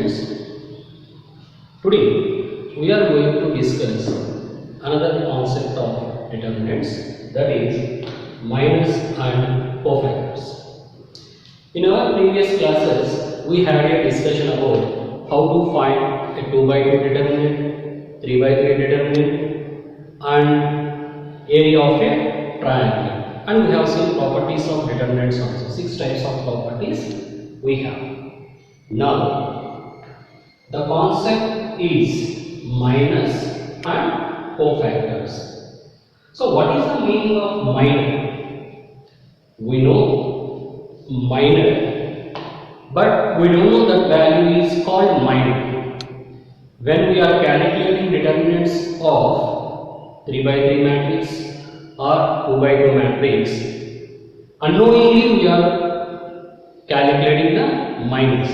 students, today we are going to discuss another concept of determinants, that is minors and cofactors. In our previous classes we had a discussion about how to find a 2 by 2 determinant, 3 by 3 determinant and area of a triangle, and we have seen properties of determinants also. 6 types of properties we have. Now the concept is minors and cofactors. So what is the meaning of minor? We know minor, but we don't know that value is called minor. When we are calculating determinants of 3 by 3 matrix or 2 by 2 matrix, unknowingly we are calculating the minors.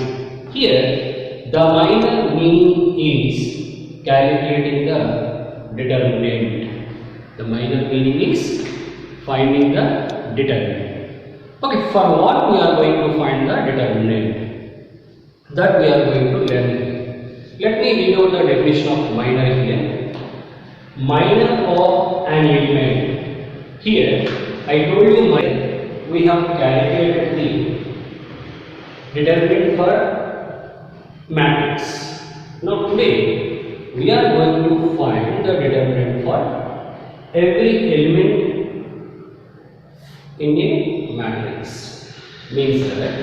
Here the minor meaning is calculating the determinant. The minor meaning is finding the determinant. Okay, for what we are going to find the determinant, that we are going to learn here. Let me read out the definition of minor here. Minor of an element. Here I told you minor, we have calculated the determinant for matrix. Now today we are going to find the determinant for every element in a matrix. Means that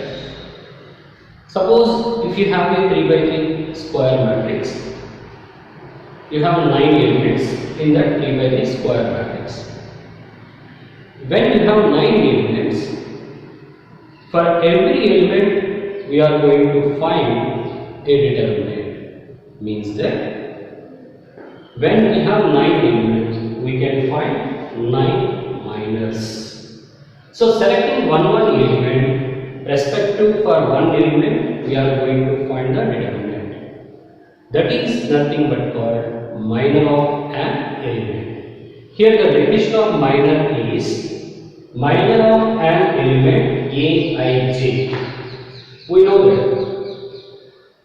suppose if you have a 3 by 3 square matrix, you have 9 elements in that 3 by 3 square matrix. When you have 9 elements, for every element we are going to find a determinant. Means that when we have 9 elements, we can find 9 minors. So selecting one element respective for one element, we are going to find the determinant. That is nothing but called minor of an element. Here the definition of minor is minor of an element Aij. We know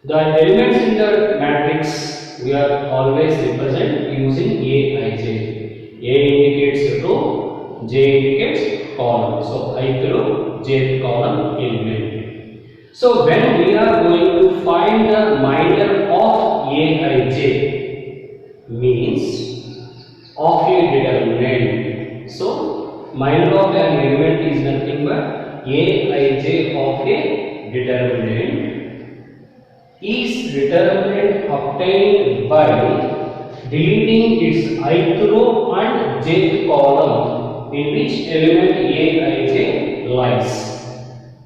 that the elements in the matrix we are always represent using Aij. A indicates row, J indicates column. So ith row, jth column element. So when we are going to find the minor of Aij, means of a determinant. So minor of an element is nothing but Aij of a determinant is determinant obtained by deleting its ith row and jth column in which element Aij lies.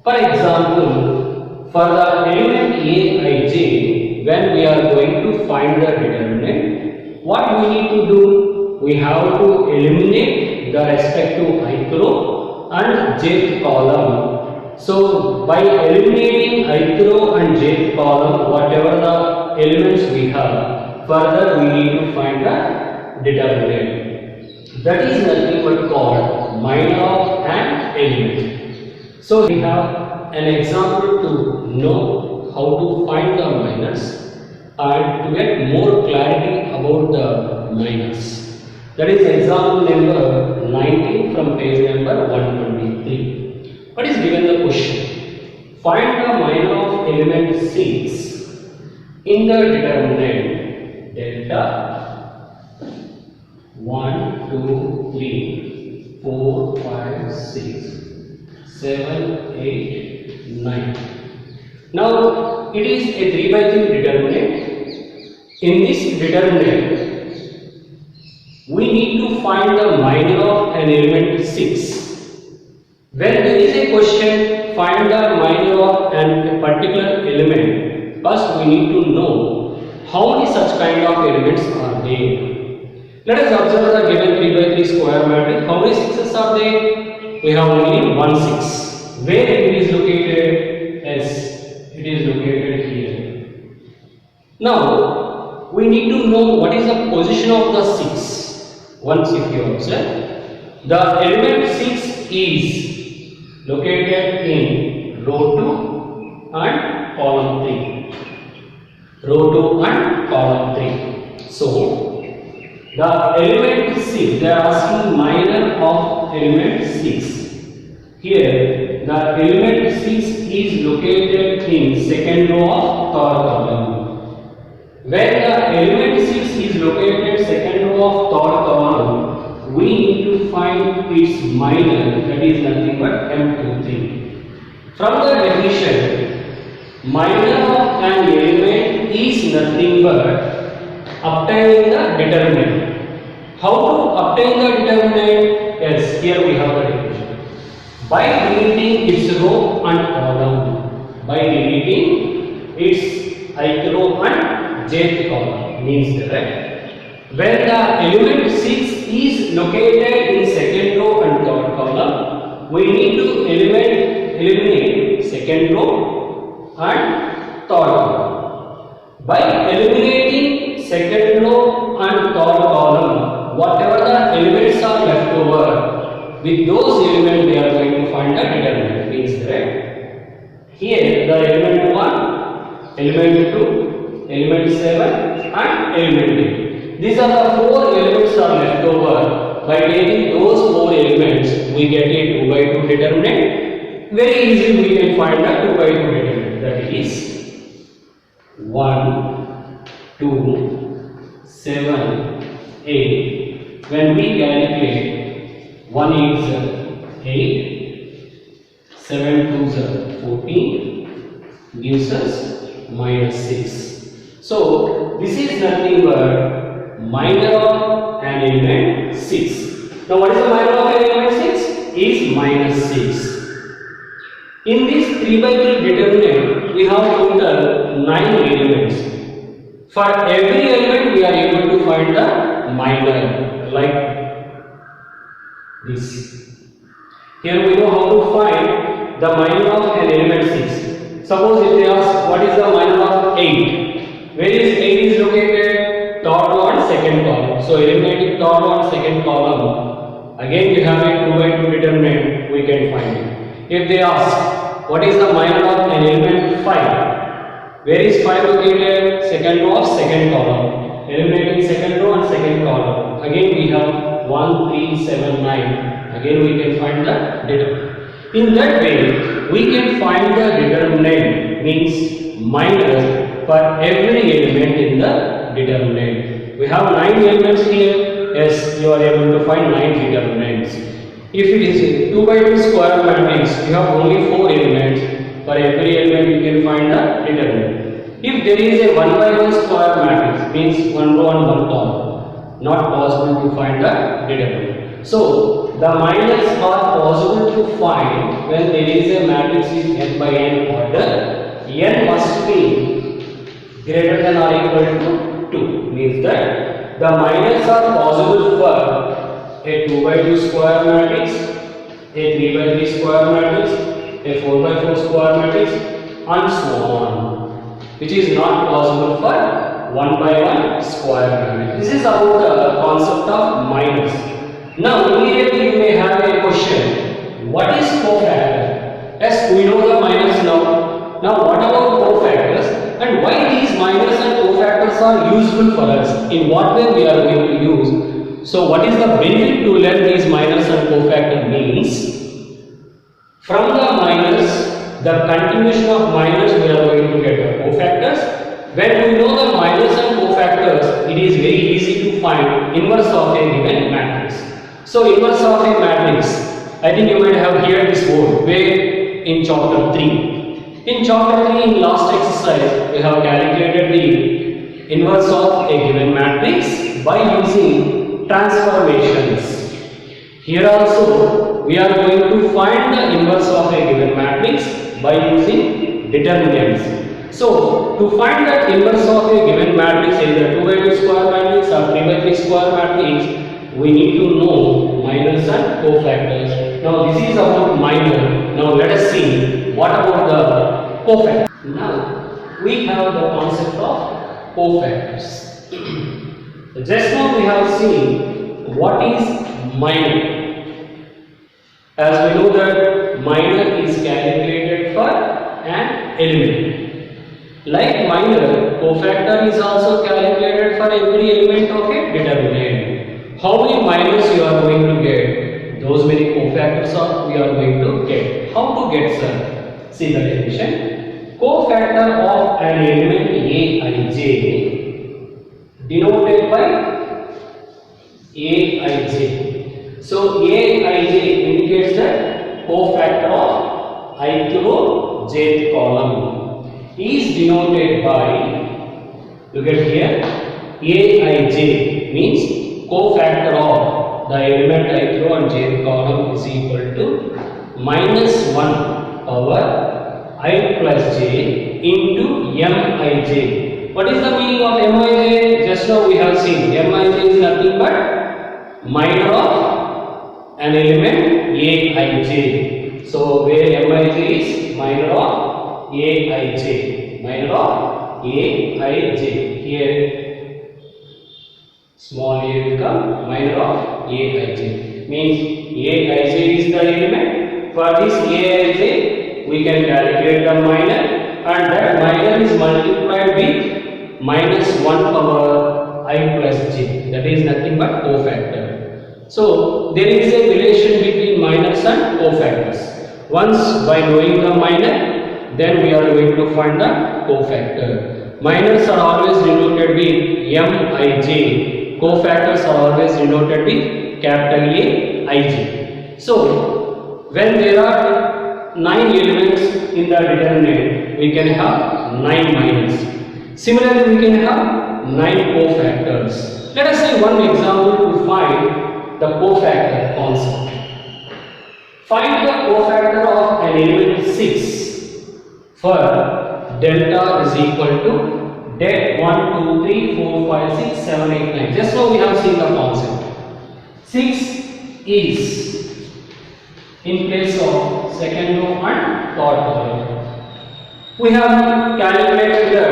For example, for the element Aij, when we are going to find the determinant, what we need to do? We have to eliminate the respective ith row and jth column. So by eliminating ith row and jth column, whatever the elements we have, further we need to find the determinant. That is nothing but called minor of an element. So we have an example to know how to find the minors and to get more clarity about the minors. That is example number 19 from page number 123. What is given the question? Find the minor of element 6 in the determinant delta 1, 2, 3, 4, 5, 6, 7, 8, 9. Now it is a 3 by 3 determinant. In this determinant, we need to find the minor of an element 6. When there is a question, find the minor of a particular element, first we need to know how many such kind of elements are there. Let us observe the given 3 by 3 square matrix. How many 6s are there? We have only 1 6. Where it is located? Yes, it is located here. Now we need to know what is the position of the 6. Once if you observe, the element 6 is located in row 2 and column 3. row 2 and column 3. So the element 6, they are asking minor of element 6. Here the element 6 is located in second row of third column. When the element 6 is located second row of third column, we need to find its minor, that is nothing but M23. From the definition, minor of an element is nothing but obtaining the determinant. How to obtain the determinant? Yes, here we have the definition. By deleting its row and column. By deleting its ith row and jth column means that when the element 6 is located in second row and third column, we need to eliminate second row and third column. By eliminating second row and third column, whatever the elements are left over, with those elements we are going to find the determinant. Means that here the element 1, element 2, element 7 and element 8. These are the 4 elements are left over. By taking those 4 elements, we get a 2 by 2 determinant. Very easily we can find the 2 by 2 determinant. That is 1, 2, 7, 8. When we calculate, 1 is 8, 7 2s are 14, gives us minus 6. So this is nothing but minor of an element 6. Now what is the minor of an element 6? Is minus 6. In this 3 by 3 determinant, we have total 9 elements. For every element we are able to find the minor, like this. Here we know how to find the minor of an element 6. Suppose if they ask what is the minor of 8, where is 8 is located? Third row and second column. So eliminating third row and second column, again we have a 2 by 2 determinant, we can find it. If they ask what is the minor of an element 5, where is 5 located? Second row of second column. Eliminating second row and second column, again we have 1, 3, 7, 9. Again we can find the determinant. In that way, we can find the determinant, means minor, for every element in the determinant. We have 9 elements here. Yes, you are able to find 9 determinants. If it is a 2 by 2 square matrix, you have only 4 elements. For every element you can find the determinant. If there is a 1 by 1 square matrix, means 1 row and 1 column, not possible to find the determinant. So the minors are possible to find when there is a matrix in n by n order. N must be greater than or equal to 2. Means that the minors are possible for a 2 by 2 square matrix, a 3 by 3 square matrix, a 4 by 4 square matrix, and so on, which is not possible for 1 by 1 square matrix. This is about the concept of minors. Now immediately you may have a question, what is cofactor? Yes, we know the minors now. Now what about cofactors, and why these minors and cofactors are useful for us? In what way we are going to use? So what is the benefit to learn these minors and cofactor means? From the minors, the continuation of minors, we are going to get the cofactors. When we know the minors and cofactors, it is very easy to find inverse of a given matrix. So inverse of a matrix, I think you might have heard this word where in chapter 3. In chapter 3, in last exercise, we have calculated the inverse of a given matrix by using transformations. Here also, we are going to find the inverse of a given matrix by using determinants. So, to find the inverse of a given matrix, either 2 by 2 square matrix or 3 by 3 square matrix, we need to know minors and cofactors. Now, this is about minor. Now, let us see what about the cofactors. Now, we have the concept of cofactors. Just now we have seen what is minor. As we know that minor is calculated for an element. Like minor, cofactor is also calculated for every element of a determinant. How many minors you are going to get? Those many cofactors are we are going to get. How to get, sir? See the definition. Cofactor of an element Aij denoted by Aij. So Aij indicates the cofactor of ith row, jth column. Is denoted by, look at here, Aij means cofactor of the element ith row and jth column is equal to -1 power I plus j into Mij. What is the meaning of Mij? Just now we have seen Mij is nothing but minor of an element Aij. So where Mij is minor of Aij, minor of Aij. Here small a will come minor of Aij. Means Aij is the element. For this Aij we can calculate the minor, and that minor is multiplied with -1 power I plus j. That is nothing but cofactor. So there is a relation between minors and cofactors. Once by knowing the minor, then we are going to find the cofactor. Minors are always denoted with Mij. Cofactors are always denoted with capital Aij. So when there are 9 elements in the determinant, we can have 9 minors. Similarly, we can have 9 cofactors. Let us say one example to find the cofactor concept. Find the cofactor of an element 6 for delta is equal to det 1, 2, 3, 4, 5, 6, 7, 8, 9. Just now we have seen the concept. 6 is in place of second row and third column. We have calculated the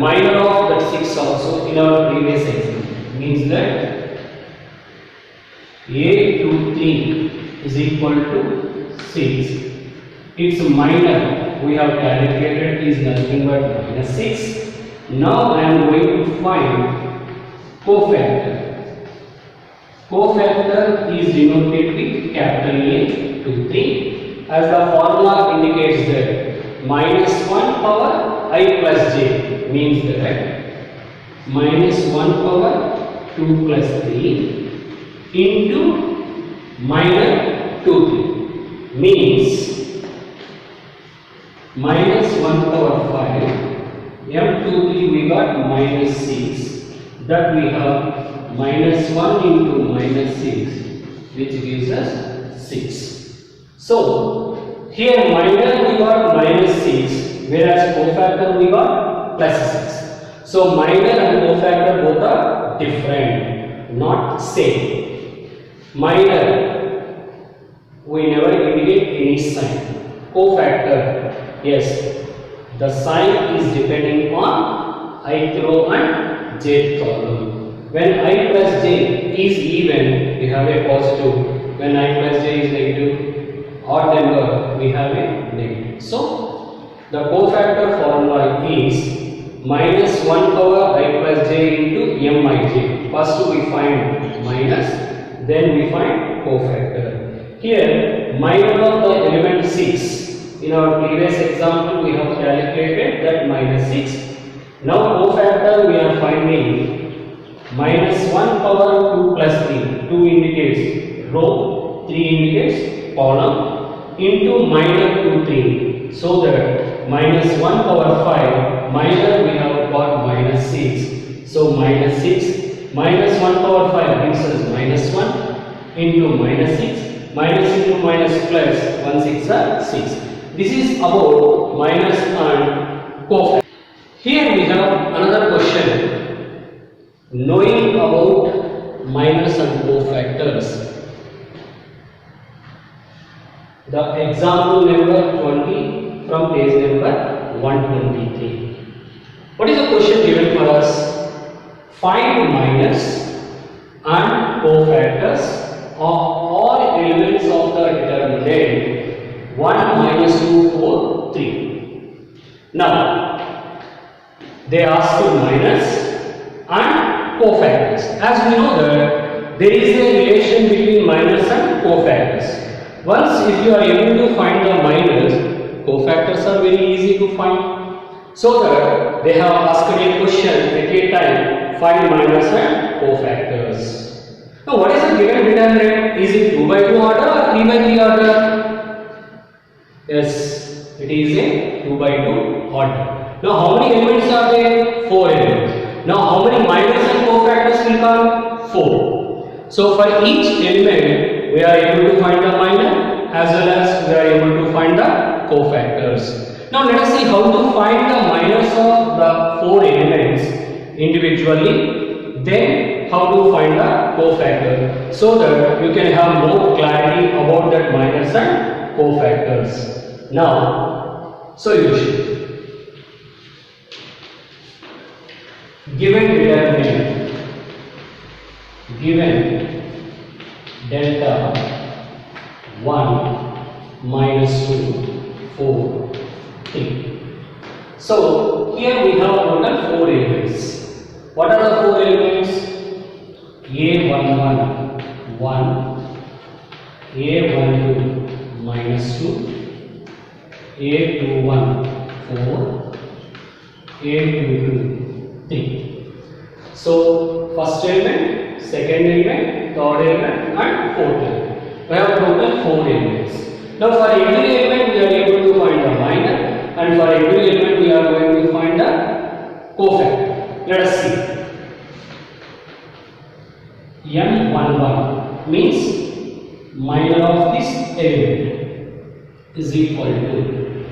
minor of that 6 also in our previous example. Means that A23 is equal to 6. Its minor we have calculated is nothing but -6. Now I am going to find cofactor. Cofactor is denoted with capital A23, as the formula indicates that -1 power I plus j means that -1 power 2 plus 3 into minor 2 3 means -1 power 5 m23 we got -6, that we have -1 into -6 which gives us 6. So here minor we got -6, whereas cofactor we got +6. So minor and cofactor both are different, not same. Minor we never indicate any sign. Cofactor, yes, the sign is depending on ith row and jth column. When I plus j is even, we have a positive. When I plus j is negative, odd number, we have a negative. So the cofactor formula is -1 power I plus j into mij. First we find minus, then we find cofactor. Here minor of the element 6. In our previous example we have calculated that -6. Now cofactor we are finding -1 power 2 plus 3. 2 indicates row, 3 indicates column, into minor 2 3. So that -1 power 5, minor we have got -6. So -6 -1 power 5 gives us -1 into -6. Minus into minus plus, 1 6 are 6. This is about minus and cofactor. Here we have another question. Knowing about minus and cofactors. The example number 20 from page number 123. What is the question given for us? Find minus and cofactors of all elements of the determinant 1, -2, 4, 3. Now, they ask you minus and cofactors. As we know that there is a relation between minus and cofactors. Once if you are able to find the minus, cofactors are very easy to find. So that they have asked a question at a time, find minus and cofactors. Now what is the given determinant? Is it 2 by 2 order or 3 by 3 order? Yes, it is a 2 by 2 order. Now how many elements are there? 4 elements. Now how many minus and cofactors will come? 4. So for each element we are able to find the minus as well as we are able to find the cofactors. Now let us see how to find the minus of the 4 elements individually, then how to find the cofactor, so that you can have more clarity about that minus and cofactors. Now, solution. Given determinant, given delta 1 minus 2 4 3. So here we have total 4 elements. What are the 4 elements? A11 1, A12 minus 2, A21 4, A22 3. So first element, second element, third element and fourth element. We have total 4 elements. Now for every element we are able to find the minus, and for every element we are going to find the cofactor. Let us see. M11 means minor of this element is equal to,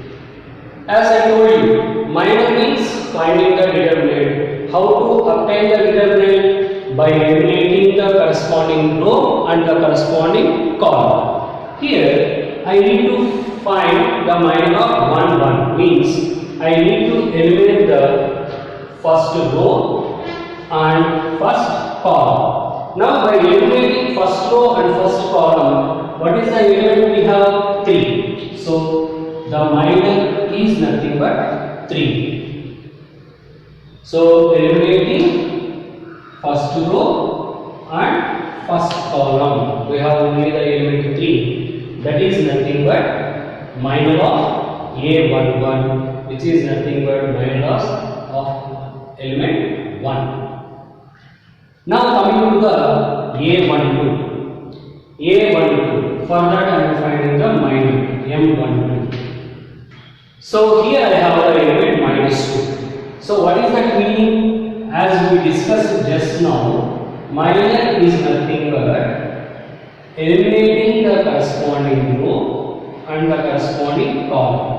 as I told you, minor means finding the determinant. How to obtain the determinant? By eliminating the corresponding row and the corresponding column. Here I need to find the minor of 1 1, means I need to eliminate the first row and first column. Now by eliminating first row and first column, what is the element we have? 3. So the minor is nothing but 3. So eliminating first row and first column, we have only the element 3. That is nothing but minor of A11, which is nothing but minor of element 1. Now coming to the A12. A12. For that I am finding the minor M12. So here I have the element minus 2. So what is that meaning? As we discussed just now, minor is nothing but eliminating the corresponding row and the corresponding column.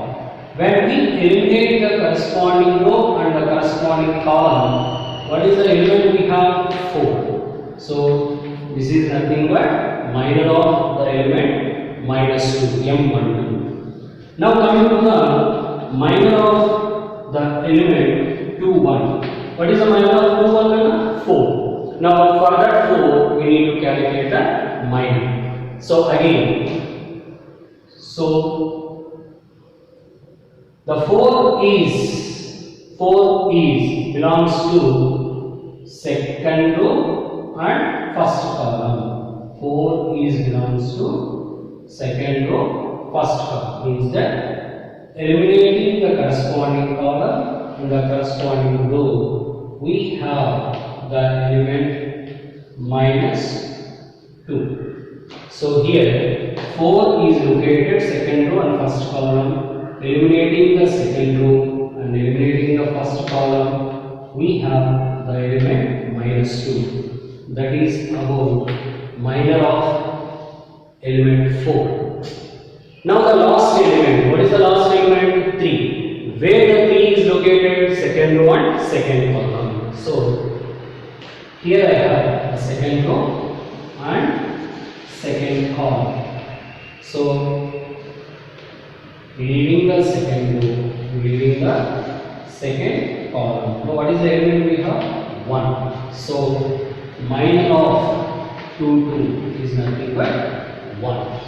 When we eliminate the corresponding row and the corresponding column, what is the element we have? 4. So this is nothing but minor of the element minus 2, M12. Now coming to the minor of the element 2 1. What is the minor of 2 1? 4. Now for that 4 we need to calculate the minor. So again, the 4 is belongs to second row and first column. 4 is belongs to second row, first column. Means that eliminating the corresponding column and the corresponding row, we have the element minus 2. So here 4 is located second row and first column. Eliminating the second row and eliminating the first column, we have the element minus 2. That is about minor of element 4. Now the last element. What is the last element? 3. Where the 3 is located? Second row and second column. So here I have the second row and second column. So leaving the second row, leaving the second column. Now what is the element we have? 1. So minor of 2 is nothing but 1.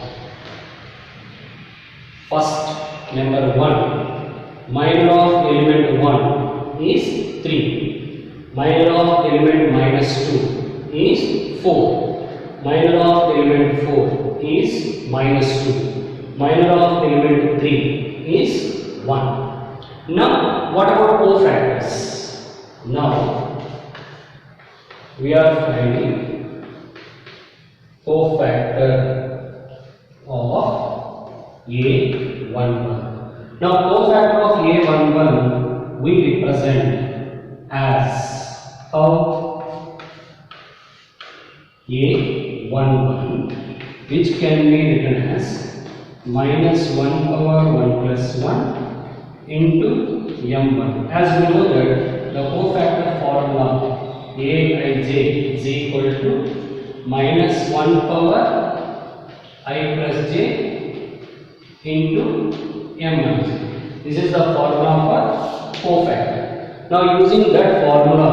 First number 1, minor of element 1 is 3. Minor of element minus 2 is 4. Minor of element 4 is minus 2. Minor of element 3 is 1. Now what about cofactors? Now we are finding cofactor of A11. Now cofactor of A11 we represent as how? A11 which can be written as minus 1 power 1 plus 1 into m1. As we know that the cofactor formula Aij is equal to minus 1 power I plus j into m1. This is the formula for cofactor. Now using that formula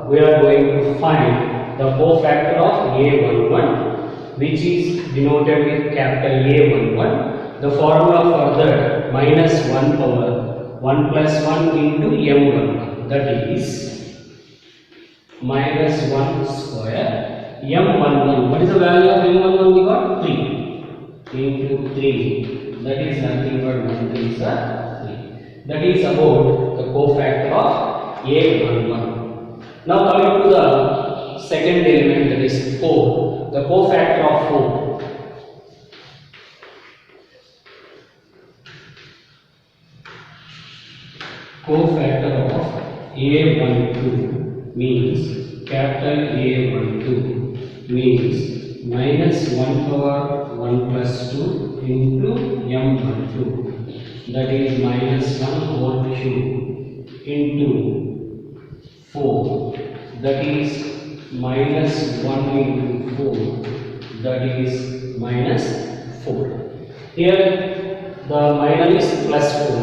we are going to find the cofactor of A11 which is denoted with capital A11. The formula for that minus 1 power 1 plus 1 into m1, that is minus 1 square m11. What is the value of m11? We got 3 into 3, that is nothing but 1 3 is 3. That is about the cofactor of A11. Now coming to the second element, that is 4, the cofactor of 4. Cofactor of A12 means capital A12 means minus 1 power 1 plus 2 into m12, that is minus 1 whole cube into 4, that is minus 1 into 4, that is minus 4. Here the minor is plus 4,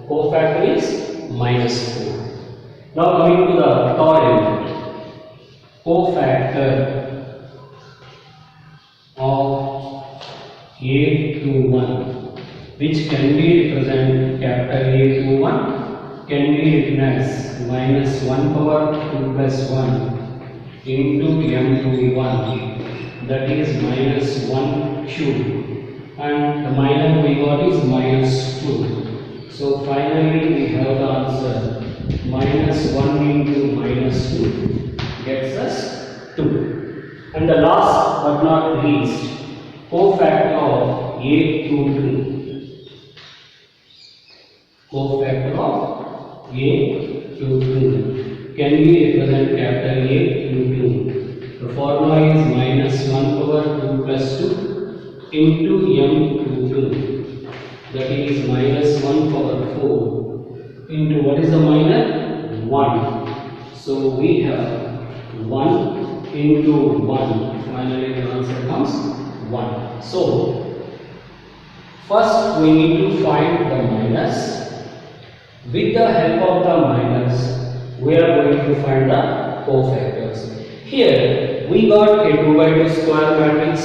cofactor is minus 4. Now coming to the third element, cofactor of A21 which can be represented capital A21 can be written as minus 1 power 2 plus 1 into m21, that is minus 1 cube, and the minor we got is minus 2. So finally we have the answer minus 1 into minus 2 gets us 2. And the last but not least, cofactor of A22. Cofactor of A22 can be represented capital A22. The formula is minus 1 power 2 plus 2 into m22, that is minus 1 power 4 into what is the minor? 1. So we have 1 into 1, finally the answer comes 1. So first we need to find the minus. With the help of the minus we are going to find the cofactors. Here we got a 2 by 2 square matrix,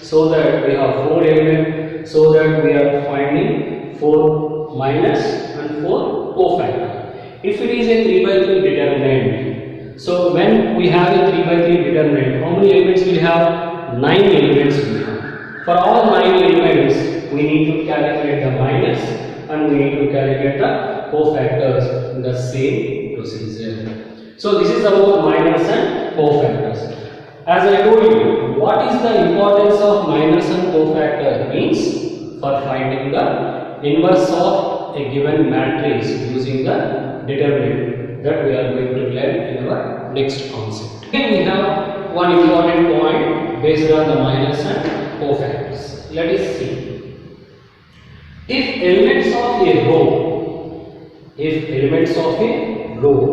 so that we have 4 elements, so that we are finding 4 minus and 4 cofactor. If it is a 3 by 3 determinant, so when we have a 3 by 3 determinant, how many elements will have? 9 elements will have. For all 9 elements we need to calculate the minus and we need to calculate the cofactors in the same procedure. So this is about minus and cofactors. As I told you, what is the importance of minus and cofactor? Means for finding the inverse of a given matrix using the determinant, that we are going to learn in our next concept. Here we have one important point based on the minus and cofactors. Let us see. If elements of a row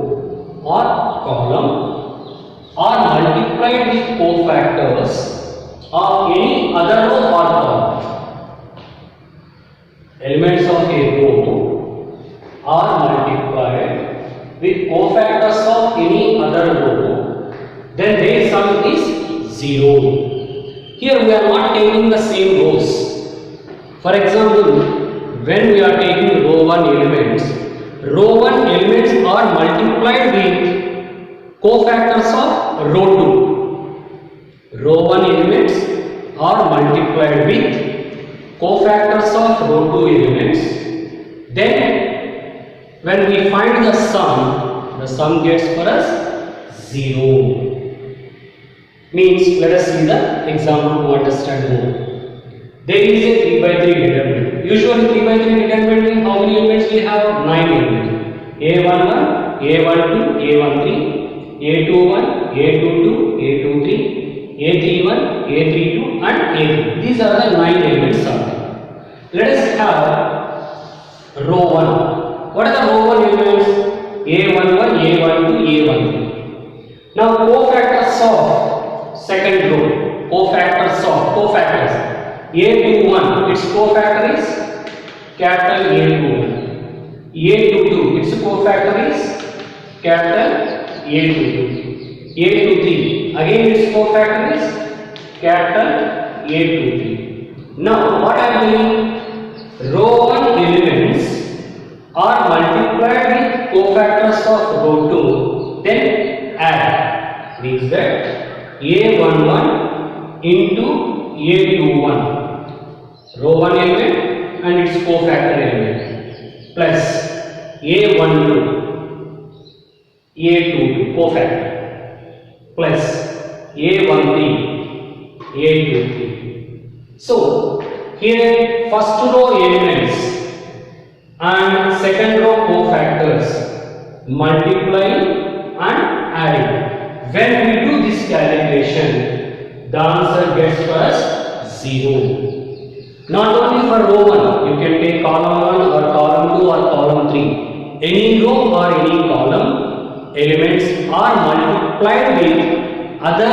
or column are multiplied with cofactors of any other row or column, elements of a row are multiplied with cofactors of any other row, then their sum is 0. Here we are not taking the same rows. For example, when we are taking row 1 elements, row 1 elements are multiplied with cofactors of row 2. Row 1 elements are multiplied with cofactors of row 2 elements. Then when we find the sum gets for us 0. Means, let us see the example to understand more. There is a 3 by 3 determinant. Usually 3 by 3 determinant means how many elements we have? 9 elements. A11, A12, A13, A21, A22, A23, A31, A32 and A3. These are the 9 elements of them. Let us have row 1. What are the row 1 elements? A11, A12, A13. Now cofactors of second row, cofactors. A21, its cofactor is capital A21. A22, its cofactor is capital A22. A23, again its cofactor is capital A23. Now what I mean? Row 1 elements are multiplied with cofactors of row 2, then add. Means that A11 into A21, row 1 element and its cofactor element, plus A12, A22 cofactor, plus A13, A23. So here first row elements and second row cofactors multiplying and adding. When we do this calculation, the answer gets for us 0. Not only for row 1, you can take column 1 or column 2 or column 3. Any row or any column elements are multiplied with other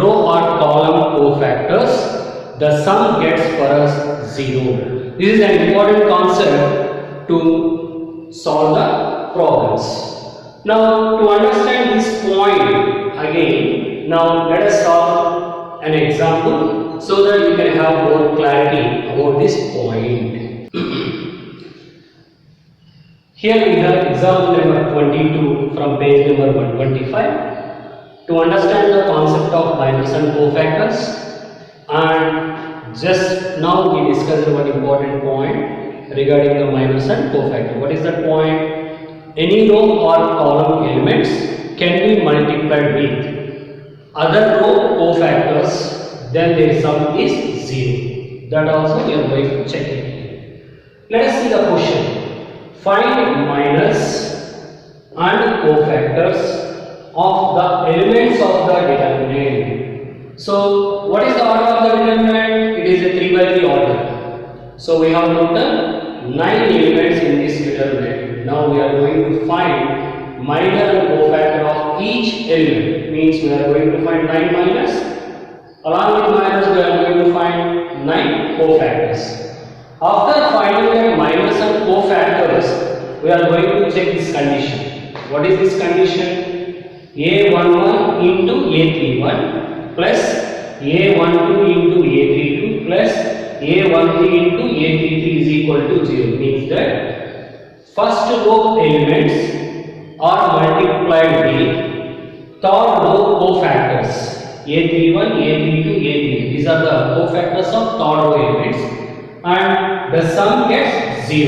row or column cofactors. The sum gets for us 0. This is an important concept to solve the problems. Now to understand this point again, now let us solve an example so that you can have more clarity about this point. Here we have example number 22 from page number 125. To understand the concept of minors and cofactors, and just now we discussed one important point regarding the minors and cofactor. What is that point? Any row or column elements can be multiplied with other row cofactors, then their sum is 0. That also we are going to check it. Let us see the question. Find minors and cofactors of the elements of the determinant. So what is the order of the determinant? It is a 3 by 3 order. So we have total 9 elements in this determinant. Now we are going to find minor and cofactor of each element. Means we are going to find 9 minors. Along with minors we are going to find 9 cofactors. After finding the minors and cofactors, we are going to check this condition. What is this condition? A11 into A31 plus A12 into A32 plus A13 into A33 is equal to 0. Means that first row elements are multiplied with third row cofactors A31, A32, A33. These are the cofactors of third row elements, and the sum gets 0.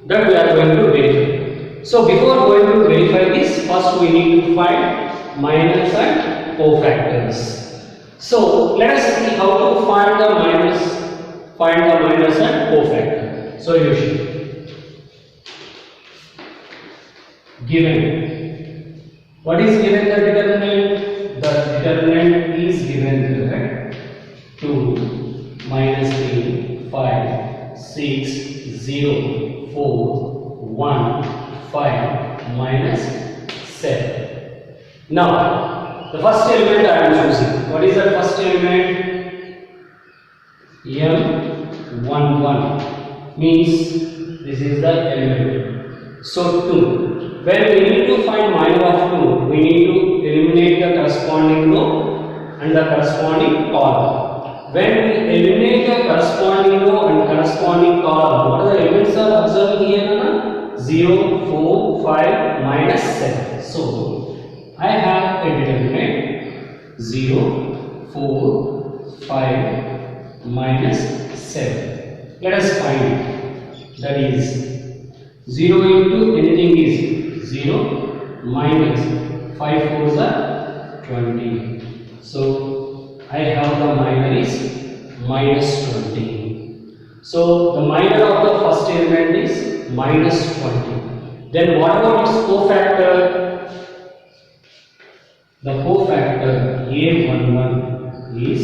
That we are going to verify. So before going to verify this, first we need to find minors and cofactors. So let us see how to find the minors and cofactor. Solution. Given. What is given the determinant? The determinant is given that 2, minus 3, 5, 6, 0, 4, 1, 5, minus 7. Now, the first element I am choosing. What is the first element? M11 means this is the element. So 2. When we need to find minor of 2, we need to eliminate the corresponding row and the corresponding column. When we eliminate the corresponding row and corresponding column, what are the elements are observed here? 0, 4, 5, minus 7. So I have a determinant 0, 4, 5, minus 7. Let us find it. That is 0 into anything is 0 minus 5 4s are 20. So I have the minor is minus 20. So the minor of the first element is minus 20. Then what about its cofactor? The cofactor A11 is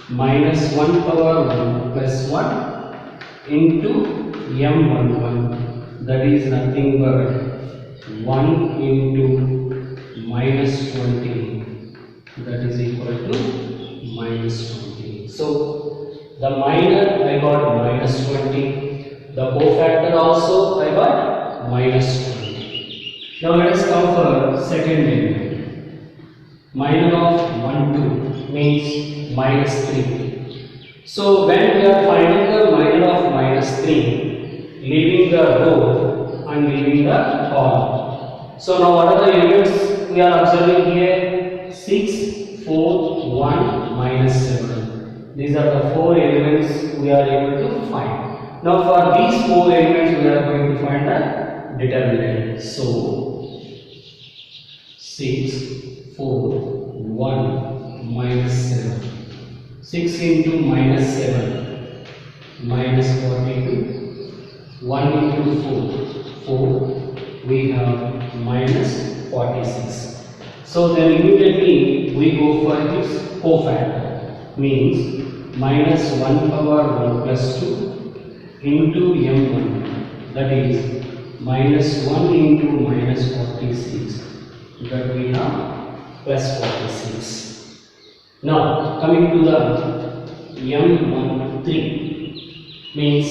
minus 1 power 1 plus 1 into M11. That is nothing but 1 into minus 20. That is equal to minus 20. So the minor I got minus 20. The cofactor also I got minus 20. Now let us come for second element. Minor of 1, 2 means minus 3. So when we are finding the minor of minus 3, leaving the row and leaving the column. So now what are the elements we are observing here? 6, 4, 1, minus 7. These are the 4 elements we are able to find. Now for these 4 elements we are going to find the determinant. So 6, 4, 1, minus 7. 6 into minus 7, minus 42. 1 into 4, 4. We have minus 46. So then immediately we go for its cofactor. Means minus 1 power 1 plus 2 into M1. That is minus 1 into minus 46. That we have plus 46. Now coming to the M13 means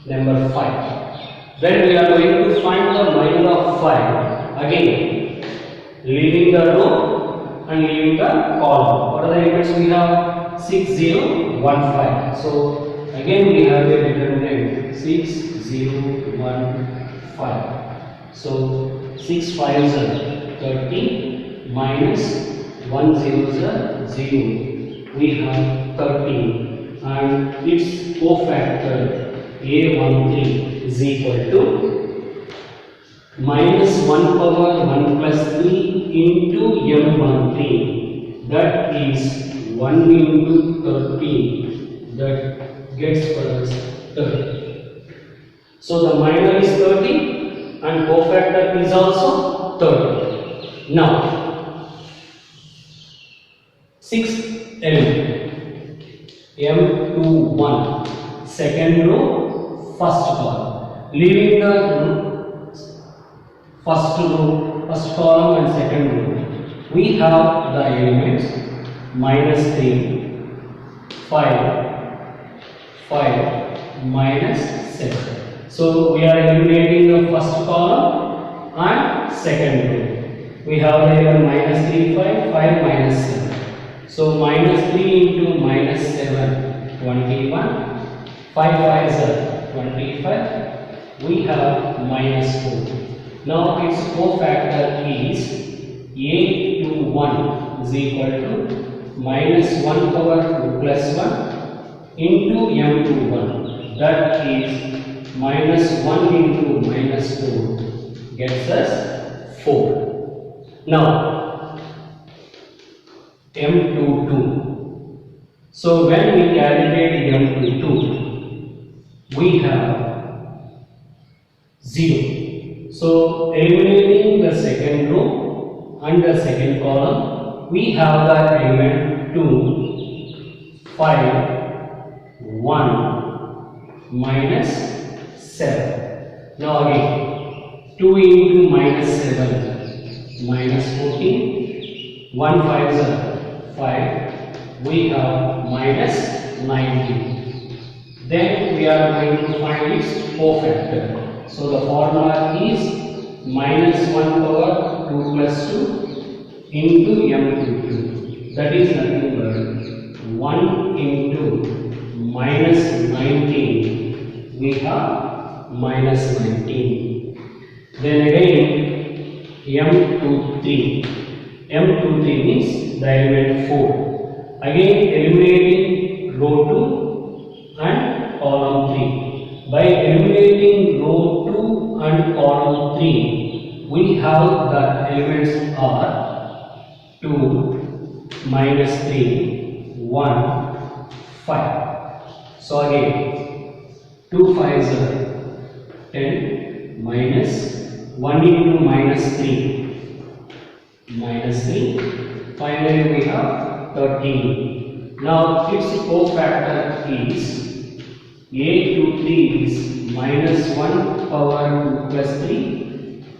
number 5. When we are going to find the minor of 5, again leaving the row and leaving the column. What are the elements we have? 6, 0, 1, 5. So again we have a determinant 6, 0, 1, 5. So 6 5s are 30 minus 1 zeros are 0. We have 13 and its cofactor A13 is equal to minus 1 power 1 plus 3 into M13. That is 1 into 13. That gets for us 30. So the minor is 30 and cofactor is also 30. Now sixth element M21, second row, first column. Leaving the first row, first column and second row, we have the elements minus 3, 5, 5, minus 7. So we are eliminating the first column and second row. We have here minus 3, 5, 5, minus 7. So minus 3 into minus 7, 21. 5 5s are 25. We have minus 4. Now its cofactor is A21 is equal to minus 1 power 2 plus 1 into M21. That is minus 1 into minus 4 gets us 4. Now M22. So when we calculate M22, we have 0. So eliminating the second row and the second column, we have the element 2, 5, 1, minus 7. Now again, 2 into minus 7, minus 14, 1 5s are 5, we have minus 19. Then we are going to find its cofactor. So the formula is minus 1 power 2 plus 2 into M22. That is nothing but 1 into minus 19. We have minus 19. Then again M23. M23 means the element 4. Again eliminating row 2 and column 3. By eliminating row 2 and column 3, we have the elements are 2, minus 3, 1, 5. So again 2 5s are 10 minus 1 into minus 3 minus 3. Finally we have 13. Now its cofactor is A23 is minus 1 power 2 plus 3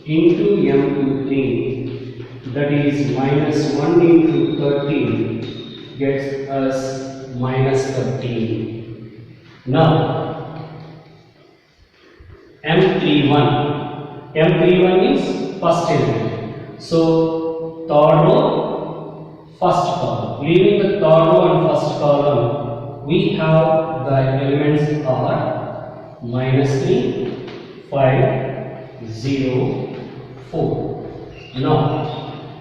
into M23, that is minus 1 into 13 gets us minus 13. Now M31 is first element. So third row, first column. Leaving the third row and first column, we have the elements are minus 3, 5, 0, 4. Now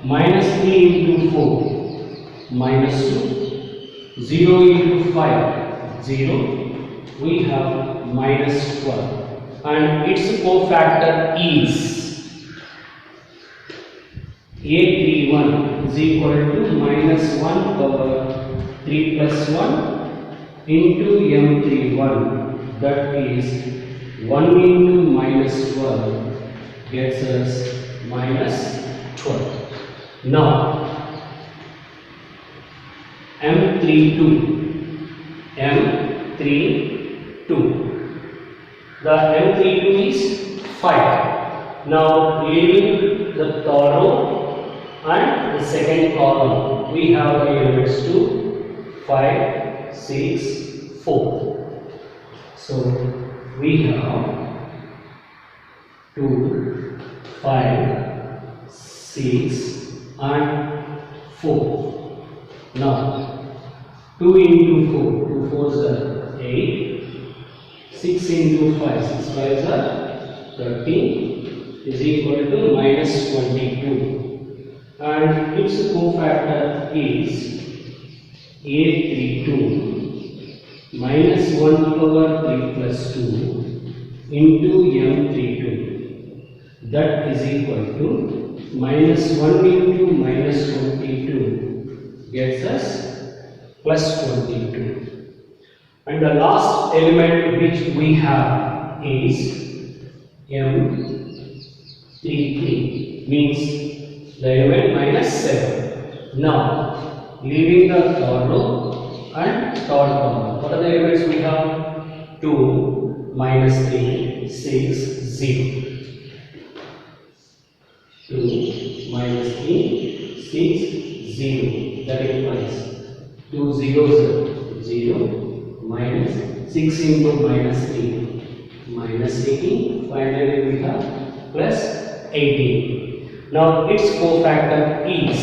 minus 3 into 4, minus 2, 0 into 5, 0. We have minus 12. And its cofactor is A31 is equal to minus 1 power 3 plus 1 into M31, that is 1 into minus 12 gets us minus 12. Now M32. The M32 is 5. Now leaving the third row and the second column, we have the elements 2, 5, 6, 4. So we have 2, 5, 6 and 4. Now 2 into 4, 2 4s are 8. 6 into 5, 6 5s are 13 is equal to minus 22. And its cofactor is A32 minus 1 power 3 plus 2 into M32, that is equal to minus 1 into minus 22 gets us plus 22. And the last element which we have is M33, means the element minus 7. Now leaving the third row and third column, what are the elements we have? 2, minus 3, 6, 0. 2, minus 3, 6, 0. That implies 2 zeros are 0. Minus 6 into minus 3, minus 18. Finally we have plus 18. Now its cofactor is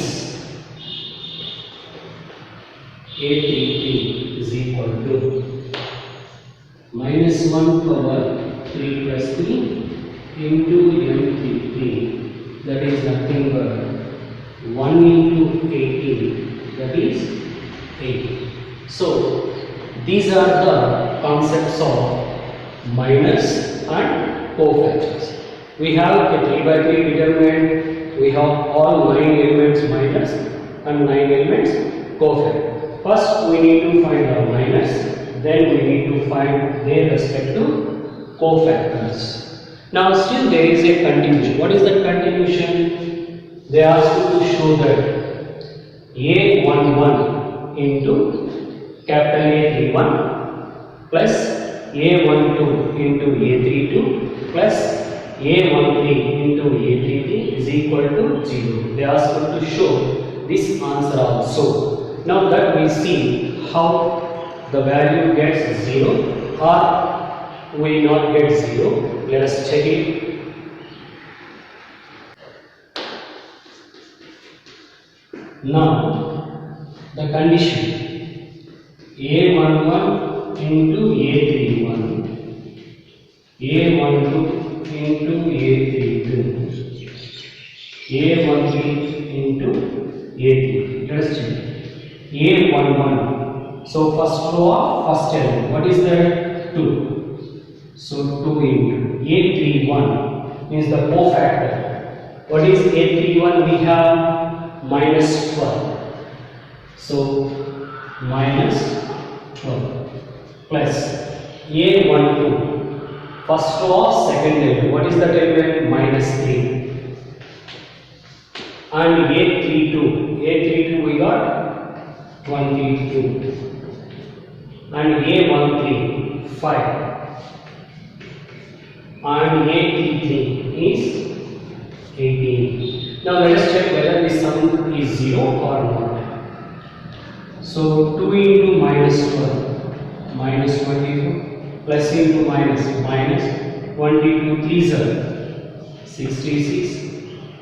A33 is equal to minus 1 power 3 plus 3 into M33, that is nothing but 1 into 18, that is 8. So these are the concepts of minus and cofactors. We have a 3 by 3 determinant, we have all 9 elements minus and 9 elements cofactor. First we need to find the minus, then we need to find their respective cofactors. Now still there is a continuation. What is that continuation? They ask you to show that A11 into capital A31 plus A12 into A32 plus A13 into A33 is equal to 0. They ask you to show this answer also. Now that we see how the value gets 0 or will not get 0, let us check it. Now the condition A11 into A31, A11 A13 into A3. Let us check. A11. So first row of first element. What is that? 2. So 2 into A31 means the cofactor. What is A31? We have minus 12. So minus 12 plus A12. First row of second element. What is that element? Minus 3. And A32 we got 22. And A13 5. And A33 is 18. Now let us check whether this sum is 0 or not. So 2 into minus 12 minus 24 plus into minus 22 3s are 66,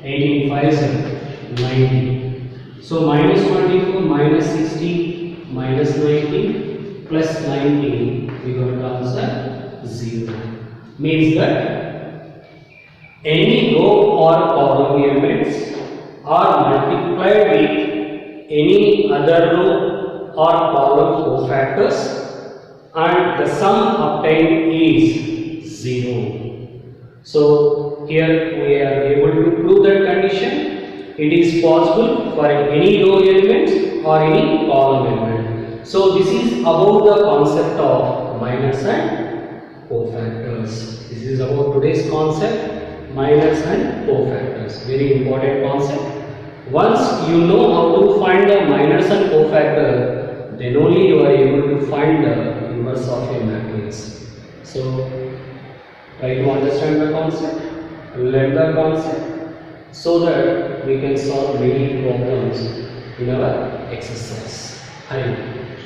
18 5s are 90. So minus 24 minus 60 minus 19 plus 19, we got the answer 0. Means that any row or column elements are multiplied with any other row or column cofactors and the sum obtained is 0. So here we are able to prove that condition. It is possible for any row element or any column element. So this is about the concept of minors and cofactors. This is about today's concept, minors and cofactors. Very important concept. Once you know how to find the minors and cofactor, then only you are able to find the inverse of a matrix. So try to understand the concept, learn the concept, so that we can solve many problems in our exercise. Thank you.